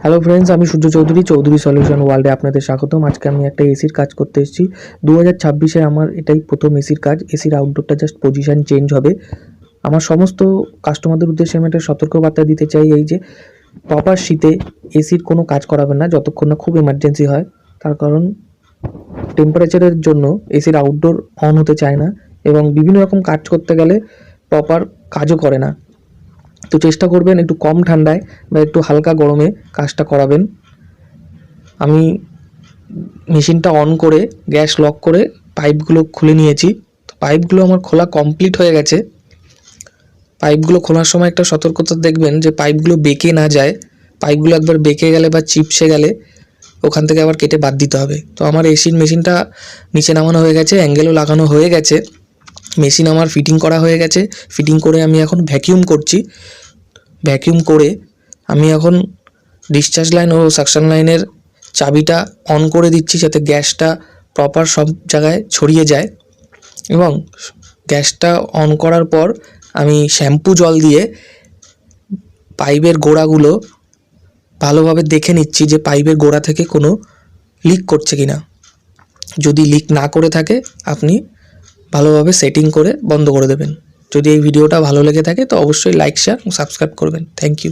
Hello friends, আমি সূর্য Chowdhury, Chowdhury solution ওয়ার্ল্ডে আপনাদের স্বাগতম। আজকে আমি একটা এসির কাজ করতে এসেছি। 2026-এ আমার এটাই প্রথম এসির কাজ। এসির আউটডোরটা জাস্ট পজিশান চেঞ্জ হবে। আমার সমস্ত কাস্টমারদের উদ্দেশ্যে আমি একটা সতর্কবার্তা দিতে চাই, এই যে প্রপার শীতে এসির কোনো কাজ করাবেন না যতক্ষণ না খুব এমার্জেন্সি হয়। তার কারণ টেম্পারেচারের জন্য এসির আউটডোর অন হতে চায় না এবং বিভিন্ন রকম কাজ করতে গেলে প্রপার কাজও করে না। তো চেষ্টা করবেন একটু কম ঠান্ডায় বা একটু হালকা গরমে কাজটা করাবেন। আমি মেশিনটা অন করে গ্যাস লক করে পাইপগুলো খুলে নিয়েছি। তো পাইপগুলো আমার খোলা কমপ্লিট হয়ে গেছে। পাইপগুলো খোলার সময় একটা সতর্কতা দেখবেন যে পাইপগুলো বেঁকে না যায়। পাইপগুলো একবার বেঁকে গেলে বা চিপসে গেলে ওখান থেকে আবার কেটে বাদ দিতে হবে। তো আমার এসির মেশিনটা নিচে নামানো হয়ে গেছে, অ্যাঙ্গেলও লাগানো হয়ে গেছে, মেশিন আমার ফিটিং করা হয়ে গেছে। ফিটিং করে আমি এখন ভ্যাকিউম করছি। ভ্যাকিউম করে আমি এখন ডিসচার্জ লাইন ও সাকশন লাইনের চাবিটা অন করে দিচ্ছি যাতে গ্যাসটা প্রপার সব জায়গায় ছড়িয়ে যায়। এবং গ্যাসটা অন করার পর আমি শ্যাম্পু জল দিয়ে পাইপের গোড়াগুলো ভালোভাবে দেখে নিচ্ছি যে পাইপের গোড়া থেকে কোনো লিক করছে কিনা। যদি লিক না করে থাকে আপনি ভালোভাবে সেটিং করে বন্ধ করে দেবেন। যদি এই ভিডিওটা ভালো লেগে থাকে তো অবশ্যই লাইক, শেয়ার ও সাবস্ক্রাইব করবেন। Thank you.